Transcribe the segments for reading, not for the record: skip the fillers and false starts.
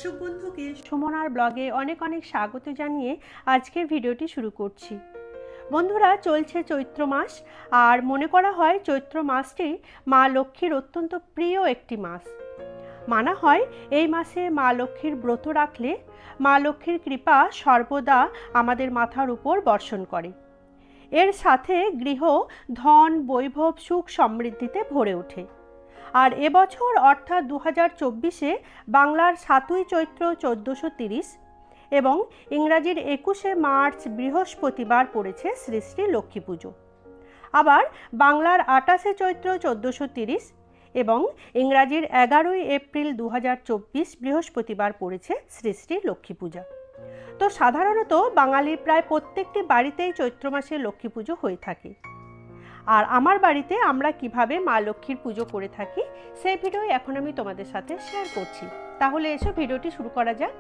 দর্শক বন্ধুকে সুমনার ব্লগে অনেক অনেক স্বাগত জানিয়ে আজকের ভিডিওটি শুরু করছি। বন্ধুরা, চলছে চৈত্র মাস, আর মনে করা হয় চৈত্র মাসটি মা লক্ষ্মীর অত্যন্ত প্রিয় একটি মাস। মানা হয় এই মাসে মা লক্ষ্মীর ব্রত রাখলে মা লক্ষ্মীর কৃপা সর্বদা আমাদের মাথার উপর বর্ষণ করে। এর সাথে গৃহ ধন, বৈভব, সুখ সমৃদ্ধিতে ভরে ওঠে। আর এবছর অর্থাৎ 2024-এ বাংলার 7ই চৈত্র 1430 এবং ইংরাজির 21শে মার্চ বৃহস্পতিবার পড়েছে শ্রী শ্রী লক্ষ্মী পুজো। আবার বাংলার 28শে চৈত্র 1430 এবং ইংরাজির 11ই এপ্রিল 2024 বৃহস্পতিবার পড়েছে শ্রী শ্রী লক্ষ্মী পূজা। তো সাধারণত বাঙালির প্রায় প্রত্যেকটি বাড়িতেই চৈত্র মাসে লক্ষ্মী পুজো হয়ে থাকে। আর আমার বাড়িতে আমরা কিভাবে মা লক্ষ্মীর পুজো করে থাকি সেই ভিডিও এখন আমি তোমাদের সাথে শেয়ার করছি। তাহলে এসো ভিডিওটি শুরু করা যাক।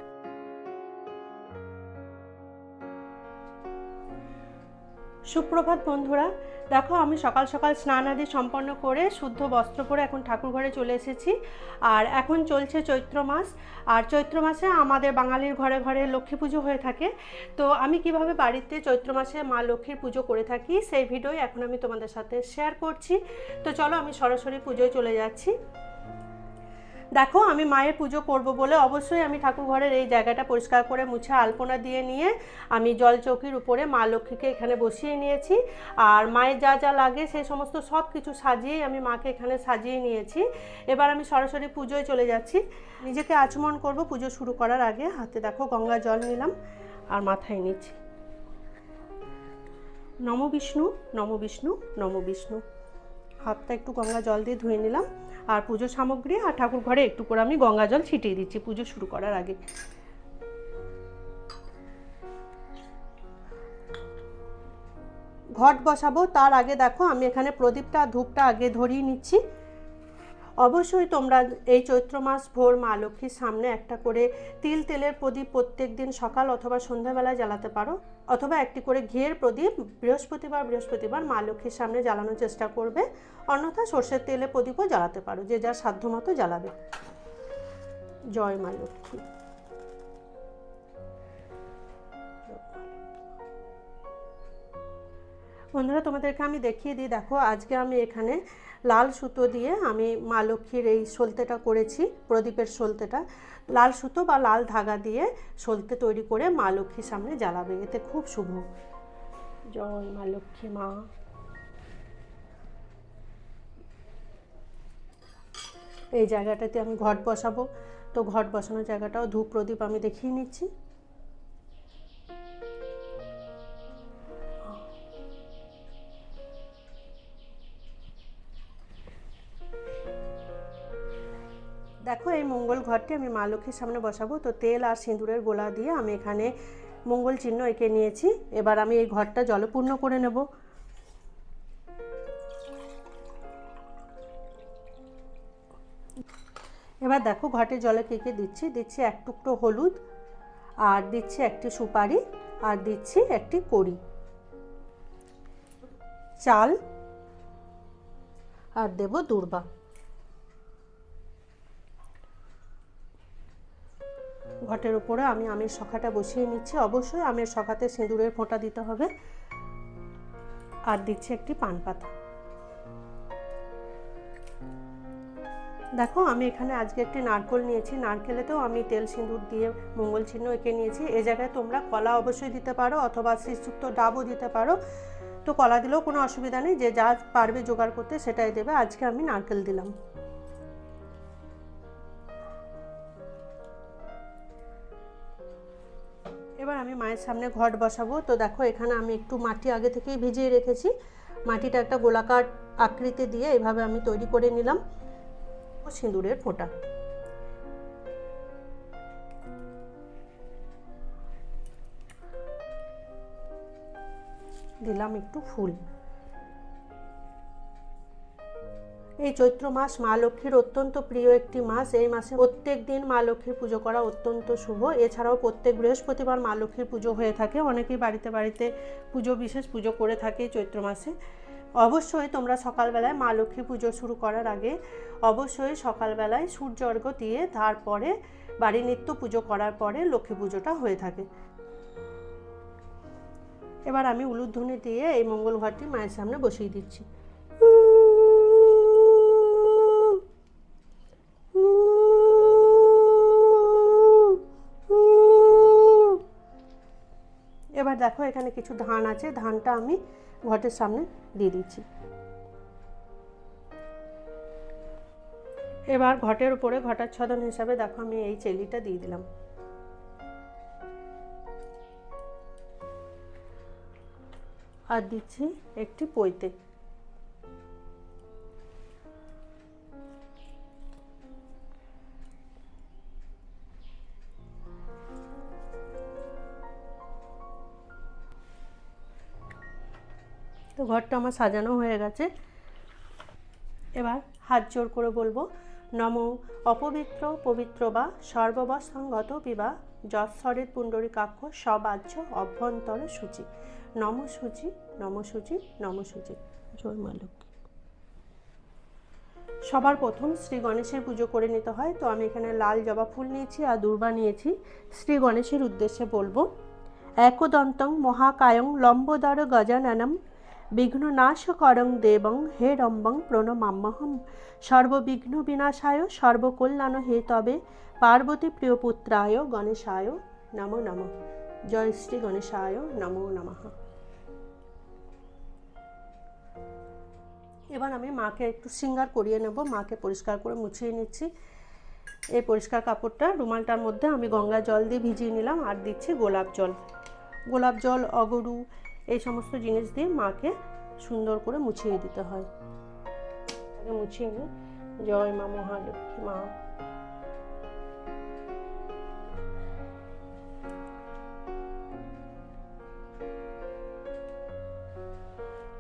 সুপ্রভাত বন্ধুরা, দেখো আমি সকাল সকাল স্নান আদি সম্পন্ন করে শুদ্ধ বস্ত্র পরে এখন ঠাকুর ঘরে চলে এসেছি। আর এখন চলছে চৈত্র মাস, আর চৈত্র মাসে আমাদের বাঙালির ঘরে ঘরে লক্ষ্মী পুজো হয়ে থাকে। তো আমি কিভাবে বাড়িতে চৈত্র মাসে মা লক্ষ্মীর পুজো করে থাকি সেই ভিডিও এখন আমি তোমাদের সাথে শেয়ার করছি। তো চলো আমি সরাসরি পুজোয় চলে যাচ্ছি। দেখো আমি মায়ের পুজো করব বলে অবশ্যই আমি ঠাকুর ঘরের এই জায়গাটা পরিষ্কার করে মুছে আলপনা দিয়ে নিয়ে আমি জল চৌকির উপরে মা লক্ষ্মীকে এখানে বসিয়ে নিয়েছি। আর মায়ের যা যা লাগে সেই সমস্ত সব কিছু সাজিয়ে আমি মাকে এখানে সাজিয়ে নিয়েছি। এবার আমি সরাসরি পুজোয় চলে যাচ্ছি। নিজেকে আচমন করব পুজো শুরু করার আগে। হাতে দেখো গঙ্গা জল নিলাম আর মাথায় নিচ্ছি নম বিষ্ণু নম বিষ্ণু নম বিষ্ণু। হাতটা একটু গঙ্গা জল দিয়ে ধুয়ে নিলাম। আর পুজো সামগ্রী আর ঠাকুর ঘরে একটু করে আমি গঙ্গা জল ছিটিয়ে দিচ্ছি পুজো শুরু করার আগে। ঘট বসাবো তার আগে দেখো আমি এখানে প্রদীপটা ধূপটা আগে ধরিয়ে নিচ্ছি। অবশ্যই তোমরা এই চৈত্র মাস ভোর মা লক্ষ্মীর সামনে একটা করে তিল তেলের প্রদীপ প্রত্যেক দিন সকাল অথবা সন্ধ্যাবেলায় জ্বালাতে পারো, অথবা একটি করে ঘিয়ের প্রদীপ বৃহস্পতিবার মা লক্ষ্মীর সামনে জ্বালানোর চেষ্টা করবে। অন্যথা সর্ষের তেলে প্রদীপও জ্বালাতে পারো, যে যার সাধ্য মতো জ্বালাবে। জয় মা লক্ষ্মী। বন্ধুরা, তোমাদেরকে আমি দেখিয়ে দিই। দেখো আজকে আমি এখানে লাল সুতো দিয়ে আমি মা লক্ষ্মীর এই সলতেটা করেছি। প্রদীপের সলতেটা লাল সুতো বা লাল ধাগা দিয়ে সলতে তৈরি করে মা লক্ষ্মীর সামনে জ্বালাবে, এতে খুব শুভ। জয় মা লক্ষ্মী মা। এই জায়গাটাতে আমি ঘট বসাবো, তো ঘট বসানোর জায়গাটাও ধূপ প্রদীপ আমি দেখিয়ে নিচ্ছি। দেখো এই মঙ্গল ঘরটি আমি মা লক্ষ্মীর সামনে বসাবো। তো তেল আর সিঁদুরের গোলা দিয়ে আমি এখানে মঙ্গল চিহ্ন এঁকে নিয়েছি। এবার আমি এই ঘরটা জলপূর্ণ করে নেব। এবার দেখো ঘটে জলে কে দিচ্ছি এক টুকরো হলুদ, আর দিচ্ছি একটি সুপারি, আর দিচ্ছি একটি কড়ি, চাল, আর দেব দূর্বা। ঘটের উপরে আমি আমের শখাটা বসিয়ে নিচ্ছি। অবশ্যই আমের শখাতে সিঁদুরের ফোঁটা দিতে হবে। আর দিচ্ছি একটি পান পাতা। দেখো আমি এখানে আজকে একটি নারকেল নিয়েছি। নারকেলেতেও আমি তেল সিঁদুর দিয়ে মঙ্গল চিহ্ন এঁকে নিয়েছি। এ জায়গায় তোমরা কলা অবশ্যই দিতে পারো, অথবা শ্রীযুক্ত ডাবও দিতে পারো। তো কলা দিলেও কোনো অসুবিধা নেই, যে যা পারবে জোগাড় করতে সেটাই দেবে। আজকে আমি নারকেল দিলাম। এবার আমি মায়ের সামনে ঘট বসাবো। তো দেখো এখানে আমি একটু মাটি আগে থেকেই ভিজিয়ে রেখেছি। মাটিটা একটা গোলাকার আকৃতি দিয়ে এভাবে আমি তৈরি করে নিলাম। সিঁদুরের ফোঁটা দিলাম, একটু ফুল। এই চৈত্র মাস মা লক্ষ্মীর অত্যন্ত প্রিয় একটি মাস। এই মাসে প্রত্যেক দিন মা লক্ষ্মীর পুজো করা অত্যন্ত শুভ। এছাড়াও প্রত্যেক বৃহস্পতিবার মা লক্ষ্মীর পুজো হয়ে থাকে। অনেকেই বাড়িতে বাড়িতে বিশেষ পুজো করে থাকে চৈত্র মাসে। অবশ্যই তোমরা সকালবেলায় মা লক্ষ্মী পুজো শুরু করার আগে অবশ্যই সকালবেলায় সূর্য অর্ঘ্য দিয়ে তারপরে বাড়ির নিত্য পুজো করার পরে লক্ষ্মী পুজোটা হয়ে থাকে। এবার আমি উলুধ্বনি দিয়ে এই মঙ্গল ঘরটি মায়ের সামনে বসিয়ে দিচ্ছি। এবার দেখো এখানে কিছু ধান আছে, ধানটা আমি ঘটের সামনে দিয়ে দিচ্ছি। এবার ঘটের উপরে ঘটাচ্ছাদন হিসাবে দেখো আমি এই চেলিটা দিয়ে দিলাম। আর দিচ্ছি একটি পৈতে। তো ঘরটা আমার সাজানো হয়ে গেছে। এবার হাত জোর করে বলবো, নমো অপবিত্র পবিত্র বা সর্ববসঙ্গত বিবা যৎসরের পুণ্ডরীকাক্ষ সবাহ্য অভ্যন্তর সূচি, নম সূচি নম সূচি নম সূচি। জয় মা লক্ষ্মী। সবার প্রথম শ্রী গণেশের পুজো করে নিতে হয়। তো আমি এখানে লাল জবা ফুল নিয়েছি আর দূর্বা নিয়েছি। শ্রী গণেশের উদ্দেশ্যে বলবো, একদন্তং মহাকায়ং লম্বোদর গজাননম বিঘ্ননাশকরং দেবং হে রম্বং প্রণমাম্যহম সর্ববিঘ্ন বিনাশায় সর্বকল্যাণ হে তবে পার্বতী প্রিয়পুত্রায় গণেশায় নমো নমঃ। জয় শ্রী গণেশায় নমো নমঃ। এবার আমি মাকে একটু শৃঙ্গার করিয়ে নেব। মাকে পরিষ্কার করে মুছিয়ে নিচ্ছি। এই পরিষ্কার কাপড়টা রুমালটার মধ্যে আমি গঙ্গা জল দিয়ে ভিজিয়ে নিলাম। আর দিচ্ছি গোলাপ জল। গোলাপ জল, অগরু, এই সমস্ত জিনিস দিয়ে মাকে সুন্দর করে মুছিয়ে দিতে হয়। মুছিয়ে নিই। জয় মা মহালক্ষ্মী মা।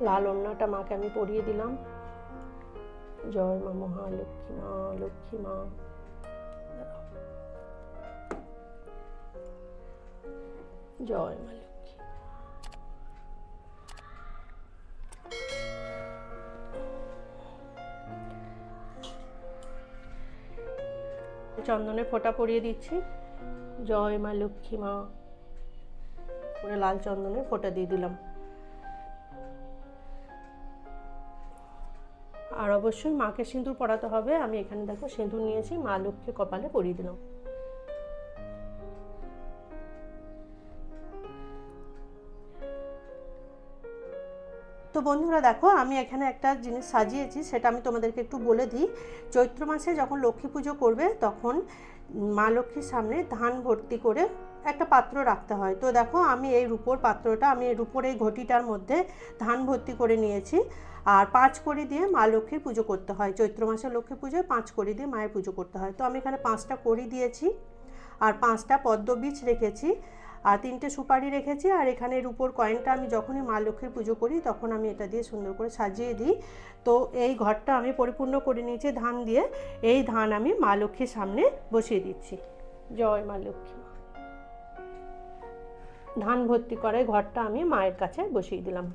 লাল ওড়নাটা মাকে আমি পরিয়ে দিলাম। জয় মা মহালক্ষ্মী মা, লক্ষ্মী মা। জয় মা লক্ষ্মী। চন্দনের ফোঁটা পরিয়ে দিচ্ছি। জয় মা লক্ষ্মী মা। পুরো লাল চন্দনের ফোঁটা দিয়ে দিলাম। আর অবশ্যই মাকে সিঁদুর পরাতে হবে। আমি এখানে দেখো সিঁদুর নিয়েছি, মা লক্ষ্মী কপালে পরিয়ে দিলাম। তো বন্ধুরা দেখো আমি এখানে একটা জিনিস সাজিয়েছি, সেটা আমি তোমাদেরকে একটু বলে দিই। চৈত্র মাসে যখন লক্ষ্মী পুজো করবে তখন মা লক্ষ্মীর সামনে ধান ভর্তি করে একটা পাত্র রাখতে হয়। তো দেখো আমি এই রূপোর পাত্রটা, আমি এই রূপোর এই ঘটিটার মধ্যে ধান ভর্তি করে নিয়েছি। আর 5 কড়ি দিয়ে মা লক্ষ্মীর পুজো করতে হয়। চৈত্র মাসে লক্ষ্মী পুজোয় 5 কড়ি দিয়ে মায়ের পুজো করতে হয়। তো আমি এখানে 5টা কড়ি দিয়েছি, আর 5টা পদ্ম বীজ রেখেছি, আর 3টে সুপারি রেখেছি। আর এখানে রূপোর কয়েনটা আমি যখনই মা লক্ষ্মীর পুজো করি তখন আমি এটা দিয়ে সুন্দর করে সাজিয়ে দিই। তো এই ঘরটা আমি পরিপূর্ণ করে নিয়েছি ধান দিয়ে। এই ধান আমি মা লক্ষ্মীর সামনে বসিয়ে দিচ্ছি। জয় মা লক্ষ্মী। ধান ভর্তি করে ঘরটা আমি মায়ের কাছে বসিয়ে দিলাম।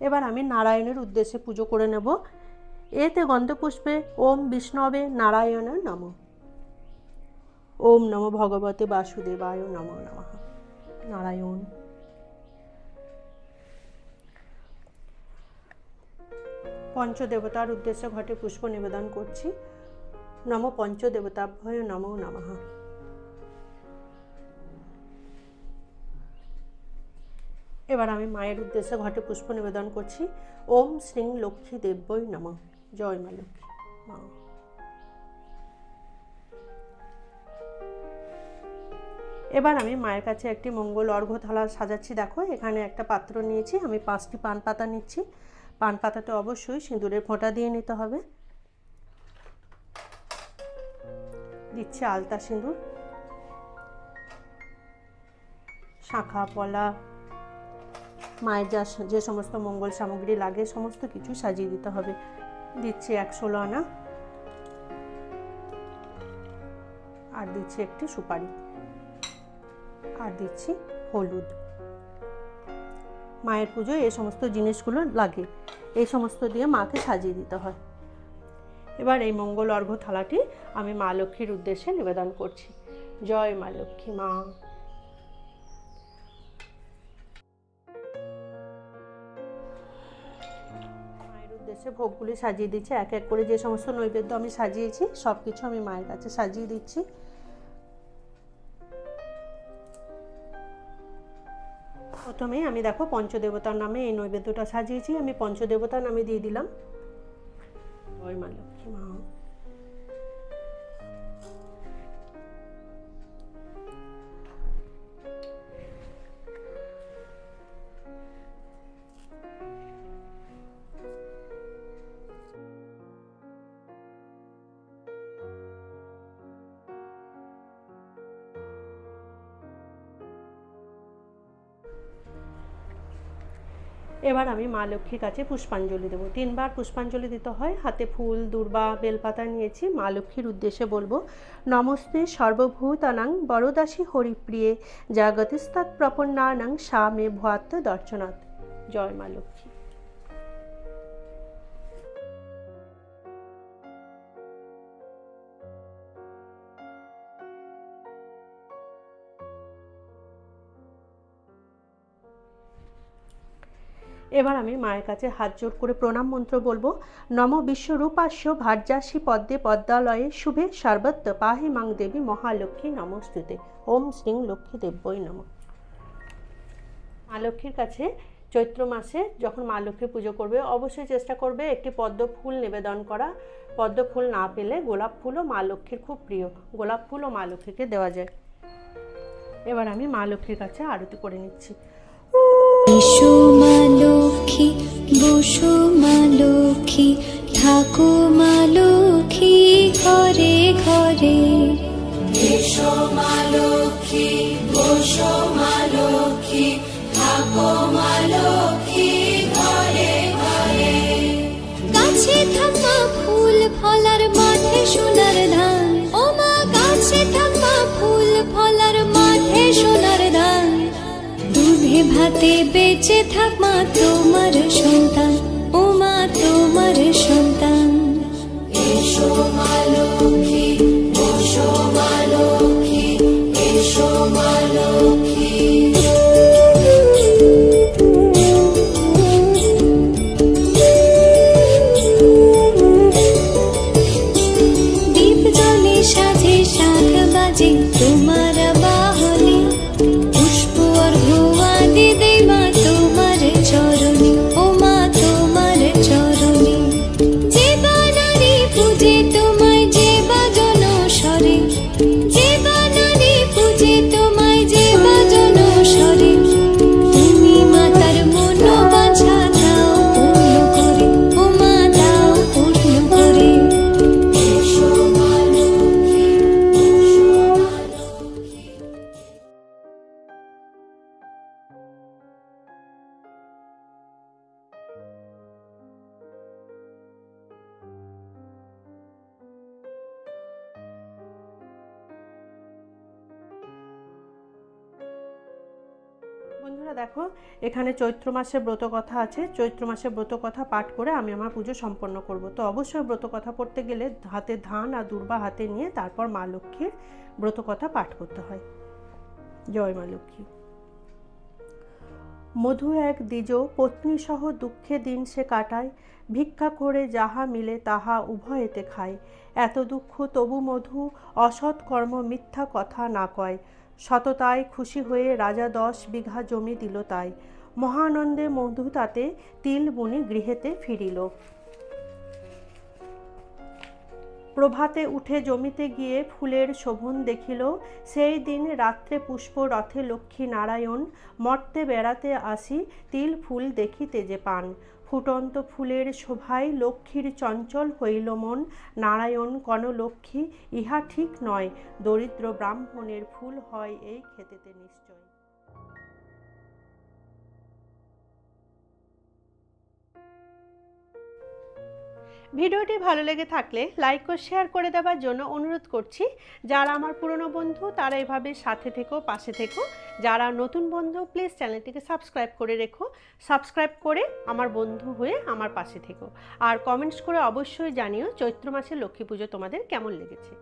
এবার আমি নারায়ণের উদ্দেশ্যে পুজো করে নেব। এতে গন্ধপুষ্পে ওম বিষ্ণবে নারায়ণ নমঃ। ওম নমো ভগবতে বাসুদেবায় নমো নমঃ। নারায়ণ। পঞ্চদেবতার উদ্দেশ্যে ঘটে পুষ্প নিবেদন করছি। নমো পঞ্চদেবতাভ্যয় নমো নমঃ। এবার আমি মায়ের উদ্দেশ্যে ঘটে পুষ্প নিবেদন করছি। ওম শ্রী লক্ষ্মী দেব্যই নমঃ। জয় মা লক্ষ্মী মা। এবার আমি মায়ের কাছে একটি মঙ্গল অর্ঘ্য থালা সাজাচ্ছি। দেখো এখানে একটা পাত্র নিয়েছি, আমি 5টি পান পাতা নিচ্ছি। পান পাতাতে অবশ্যই সিঁদুরের ফোঁটা দিয়ে নিতে হবে। দিচ্ছি আলতা সিঁদুর, শাঁখা পলা, মায়ের যে সমস্ত মঙ্গল সামগ্রী লাগে সমস্ত কিছু সাজিয়ে দিতে হবে। দিচ্ছি 116 আনা। দিচ্ছি একটি সুপারি, আর দিচ্ছি হলুদ। মায়ের পুজোয় এই সমস্ত জিনিসগুলো লাগে, এই সমস্ত দিয়ে মাকে সাজিয়ে দিতে হয়। এবার এই মঙ্গল অর্ঘ্য থালাটি আমি মা লক্ষ্মীর উদ্দেশ্যে নিবেদন করছি। জয় মা লক্ষ্মী মা। মায়ের উদ্দেশ্যে ভোগগুলি সাজিয়ে দিচ্ছি, এক এক করে যে সমস্ত নৈবেদ্য আমি সাজিয়েছি সব কিছু আমি মায়ের কাছে সাজিয়ে দিচ্ছি। প্রথমেই আমি দেখো পঞ্চদেবতার নামে এই নৈবেদ্যটা সাজিয়েছি, আমি পঞ্চদেবতার নামে দিয়ে দিলাম। জয় মা লক্ষ্মী মা। এবার আমি মা লক্ষ্মীর কাছে পুষ্পাঞ্জলি দেবো। 3 বার পুষ্পাঞ্জলি দিতে হয়। হাতে ফুল, দূর্বা, বেলপাতা নিয়েছি। মা লক্ষ্মীর উদ্দেশ্যে বলবো, নমস্তে সর্বভূতানাং বরদাসী হরিপ্রিয়ে জাগতিস্তৎ প্রপন্নানাং সা মে ভূয়াত্ম দর্শনাথ। জয় মা লক্ষ্মী। এবার আমি মায়ের কাছে হাত জোড় করে প্রণাম মন্ত্র বলবো। নম বিশ্বরূপাস্য ভার্যাসী পদ্মে পদ্মালয়ে শুভে সর্বত্র পাহি মাং দেবী মহালক্ষ্মী নমস্তুতে। ওম শ্রীং লক্ষ্মী দেব্যই নমঃ। মা লক্ষ্মীর কাছে চৈত্র মাসে যখন মা লক্ষ্মী পুজো করবে অবশ্যই চেষ্টা করবে একটি পদ্ম ফুল নিবেদন করা। পদ্ম ফুল না পেলে গোলাপ ফুলও মা লক্ষ্মীর খুব প্রিয়, গোলাপ ফুলও মা লক্ষ্মীকে দেওয়া যায়। এবার আমি মা লক্ষ্মীর কাছে আরতি করে নিচ্ছি। এসো মা লক্ষ্মী, বসো মা লক্ষ্মী, থাকো মা লক্ষ্মী ঘরে ঘরে। এসো মা লক্ষ্মী, বসো মা লক্ষ্মী, থাকো মা লক্ষ্মী ঘরে ঘরে। গাছে থাকা ফুল ফলার মাঠে সোনার ধান, ও মা গাছে থাকা ফুল ফলার মাঠে সোনার ধান। দুধে ভাতে বেঁচে থাক মা তোমার সন্তান, ও মা তোমার সন্তান। এসো মা লক্ষ্মী, বসো মা লক্ষ্মী, এসো মা লক্ষ্মী। দীপ জলে সাজে শাখ বাজে তোমার বাহনে, পুষ্প অর্ঘ্য দিদে মা তোমার চরণে, ও মা তোমার চরণে। যে বানারে পূজে তোমায় যে বাজন স্বরে, যে বানারে পূজে তোমায় যে বাজন স্বরে। তুমি মাতার মনোবাঞ্ছা দাও পূর্ণ করে, ও মা দাও পূর্ণ করে। এসো মা লক্ষ্মী, এসো মা লক্ষ্মী। বন্ধুরা দেখো, এখানে চৈত্র মাসে ব্রত কথা আছে। চৈত্র মাসে ব্রত কথা পাঠ করে আমি আমার পুজো সম্পন্ন করব। তো অবশ্যই ব্রত কথা পড়তে গেলে হাতে ধান আর দূর্বা হাতে নিয়ে তারপর মা লক্ষ্মীর ব্রত কথা পাঠ করতে হয়। জয় মা লক্ষ্মী। মধু এক দ্বিজ পত্নী সহ দুঃখে দিন সে কাটায়, ভিক্ষা করে যাহা মিলে তাহা উভয়েতে খায়। এত দুঃখ তবু মধু অসৎ কর্ম মিথ্যা কথা না কয়। সততায় খুশি হয়ে রাজা 10 বিঘা জমি দিল তাই। মহানন্দে মধু তাতে তিল বুনি গৃহেতে ফিরিল। প্রভাতে উঠে জমিতে গিয়ে ফুলের শোভন দেখিল। সেই দিন রাত্রে পুষ্প রথে লক্ষ্মী নারায়ণ, মর্তে বেড়াতে আসি তিল ফুল দেখিতে যে পান। ফুটন্ত ফুলের শোভায় লক্ষ্মীর চঞ্চল হইল মন। নারায়ণ কন লক্ষ্মী ইহা ঠিক নয়, দরিদ্র ব্রাহ্মণের ফুল হয় এই খেতেতে নিশ্চয়। ভিডিওটি ভালো লেগে থাকলে লাইক ও শেয়ার করে দেওয়ার জন্য অনুরোধ করছি। যারা আমার পুরনো বন্ধু তারা এভাবে সাথে থেকো, পাশে থেকো। যারা নতুন বন্ধু প্লিজ চ্যানেলটিকে সাবস্ক্রাইব করে রেখো। সাবস্ক্রাইব করে আমার বন্ধু হয়ে আমার পাশে থেকো। আর কমেন্টস করে অবশ্যই জানিও চৈত্র মাসের লক্ষ্মী পুজো তোমাদের কেমন লেগেছে।